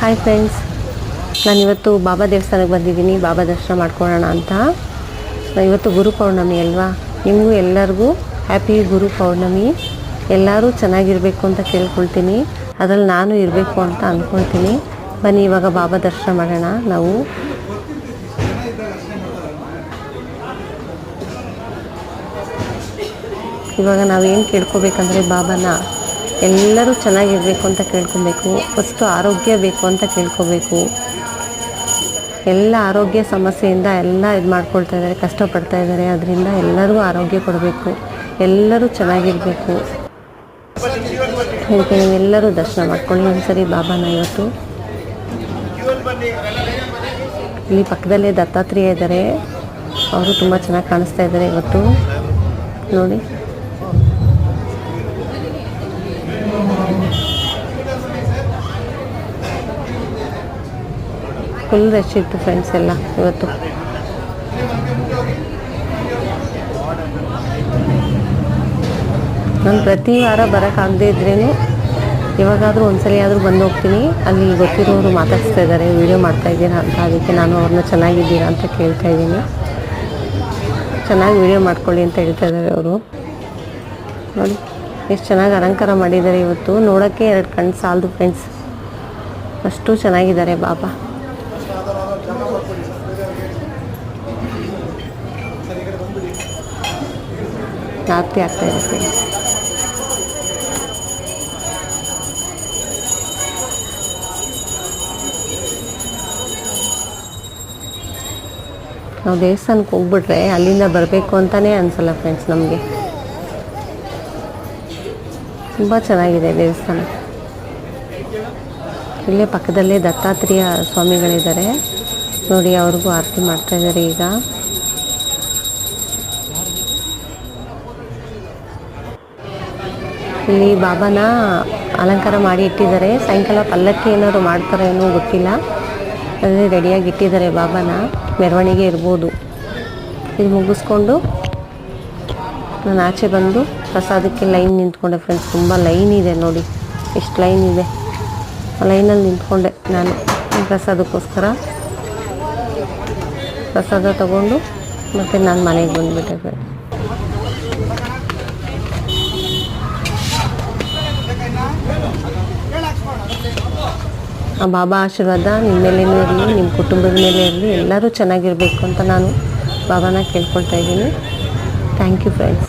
Hi friends, ನಾನಿವತ್ತು ಬಾಬಾ ದೇವಸ್ಥಾನಕ್ಕೆ ಬಂದಿದ್ದೀನಿ. ಬಾಬಾ ದರ್ಶನ ಮಾಡ್ಕೊಳ್ಳೋಣ ಅಂತ. ಇವತ್ತು ಗುರು ಪೌರ್ಣಮಿ ಅಲ್ವಾ. ನಿಮಗೂ ಎಲ್ಲರಿಗೂ ಹ್ಯಾಪಿ ಗುರು ಪೌರ್ಣಮಿ. ಎಲ್ಲರೂ ಚೆನ್ನಾಗಿರಬೇಕು ಅಂತ ಕೇಳ್ಕೊಳ್ತೀನಿ. ಅದರಲ್ಲಿ ನಾನು ಇರಬೇಕು ಅಂತ ಅಂದ್ಕೊಳ್ತೀನಿ. ಬನ್ನಿ ಇವಾಗ ಬಾಬಾ ದರ್ಶನ ಮಾಡೋಣ ನಾವು. ಇವಾಗ ನಾವೇನು ಕೇಳ್ಕೊಬೇಕಂದ್ರೆ ಬಾಬಾನ ಎಲ್ಲರೂ ಚೆನ್ನಾಗಿರಬೇಕು ಅಂತ ಕೇಳ್ಕೊಬೇಕು. ಫಸ್ಟು ಆರೋಗ್ಯ ಬೇಕು ಅಂತ ಕೇಳ್ಕೊಬೇಕು. ಎಲ್ಲ ಆರೋಗ್ಯ ಸಮಸ್ಯೆಯಿಂದ ಎಲ್ಲ ಇದು ಮಾಡ್ಕೊಳ್ತಾ ಇದ್ದಾರೆ, ಕಷ್ಟಪಡ್ತಾ ಇದ್ದಾರೆ. ಅದರಿಂದ ಎಲ್ಲರಿಗೂ ಆರೋಗ್ಯ ಕೊಡಬೇಕು, ಎಲ್ಲರೂ ಚೆನ್ನಾಗಿರಬೇಕು. ಅದಕ್ಕೆ ನೀವೆಲ್ಲರೂ ದರ್ಶನ ಮಾಡ್ಕೊಳ್ಳಿ ಒಂದ್ಸರಿ ಬಾಬಾನ. ಇವತ್ತು ಇಲ್ಲಿ ಪಕ್ಕದಲ್ಲೇ ದತ್ತಾತ್ರೇಯ ಇದ್ದಾರೆ. ಅವರು ತುಂಬ ಚೆನ್ನಾಗಿ ಕಾಣಿಸ್ತಾ ಇದ್ದಾರೆ ಇವತ್ತು ನೋಡಿ. ಫುಲ್ ರಶ್ ಇತ್ತು ಫ್ರೆಂಡ್ಸ್ ಎಲ್ಲ ಇವತ್ತು. ನಾನು ಪ್ರತಿ ವಾರ ಬರೋಕ್ಕಾಗದೇ ಇದ್ರೇನು ಇವಾಗಾದರೂ ಒಂದ್ಸಲ ಆದರೂ ಬಂದು ಹೋಗ್ತೀನಿ. ಅಲ್ಲಿ ಗೊತ್ತಿರೋರು ಮಾತಾಡ್ಸ್ತಾ ಇದ್ದಾರೆ, ವೀಡಿಯೋ ಮಾಡ್ತಾಯಿದ್ದೀರಾ ಅಂತ. ಅದಕ್ಕೆ ನಾನು ಅವ್ರನ್ನ ಚೆನ್ನಾಗಿದ್ದೀರಾ ಅಂತ ಕೇಳ್ತಾ ಇದ್ದೀನಿ. ಚೆನ್ನಾಗಿ ವೀಡಿಯೋ ಮಾಡ್ಕೊಳ್ಳಿ ಅಂತ ಹೇಳ್ತಾ ಇದ್ದಾರೆ ಅವರು ನೋಡಿ. ಎಷ್ಟು ಚೆನ್ನಾಗಿ ಅಲಂಕಾರ ಮಾಡಿದ್ದಾರೆ ಇವತ್ತು. ನೋಡೋಕ್ಕೆ ಎರಡು ಕಣ್ಣು ಸಾಲದು ಫ್ರೆಂಡ್ಸ್, ಅಷ್ಟು ಚೆನ್ನಾಗಿದ್ದಾರೆ ಬಾಬಾ. ಆರತಿ ಆಗ್ತಾ ಇದೆ ಫ್ರೆಂಡ್ಸ್. ನಾವು ದೇವಸ್ಥಾನಕ್ಕೆ ಹೋಗ್ಬಿಟ್ರೆ ಅಲ್ಲಿಂದ ಬರಬೇಕು ಅಂತಲೇ ಅನಿಸಲ್ಲ ಫ್ರೆಂಡ್ಸ್ ನಮಗೆ. ತುಂಬ ಚೆನ್ನಾಗಿದೆ ದೇವಸ್ಥಾನ. ಇಲ್ಲೇ ಪಕ್ಕದಲ್ಲೇ ದತ್ತಾತ್ರೇಯ ಸ್ವಾಮಿಗಳಿದ್ದಾರೆ ನೋಡಿ. ಅವ್ರಿಗೂ ಆರತಿ ಮಾಡ್ತಾಯಿದ್ದಾರೆ ಈಗ. ಇಲ್ಲಿ ಬಾಬಾನ ಅಲಂಕಾರ ಮಾಡಿ ಇಟ್ಟಿದ್ದಾರೆ. ಸಾಯಂಕಾಲ ಪಲ್ಲಕ್ಕಿ ಏನಾದ್ರು ಮಾಡ್ತಾರೆ ಏನೋ ಗೊತ್ತಿಲ್ಲ. ಅದೇ ರೆಡಿಯಾಗಿ ಇಟ್ಟಿದ್ದಾರೆ ಬಾಬಾನ. ಮೆರವಣಿಗೆ ಇರ್ಬೋದು. ಇದು ಮುಗಿಸ್ಕೊಂಡು ನಾನು ಆಚೆ ಬಂದು ಪ್ರಸಾದಕ್ಕೆ ಲೈನ್ ನಿಂತ್ಕೊಂಡೆ ಫ್ರೆಂಡ್ಸ್. ತುಂಬ ಲೈನ್ ಇದೆ ನೋಡಿ, ಎಷ್ಟು ಲೈನ್ ಇದೆ. ಆ ಲೈನಲ್ಲಿ ನಿಂತ್ಕೊಂಡೆ ನಾನು ಪ್ರಸಾದಕ್ಕೋಸ್ಕರ. ಪ್ರಸಾದ ತಗೊಂಡು ಮತ್ತು ನಾನು ಮನೆಗೆ ಬಂದುಬಿಟ್ಟೆ ಫ್ರೆಂಡ್ಸ್. ಆ ಬಾಬಾ ಆಶೀರ್ವಾದ ನಿಮ್ಮ ಮೇಲೇನೂ ಇರಲಿ, ನಿಮ್ಮ ಕುಟುಂಬದ ಮೇಲೆ ಇರಲಿ. ಎಲ್ಲರೂ ಚೆನ್ನಾಗಿರಬೇಕು ಅಂತ ನಾನು ಬಾಬಾನ ಕೇಳ್ಕೊಳ್ತಾ ಇದ್ದೀನಿ. Thank you friends.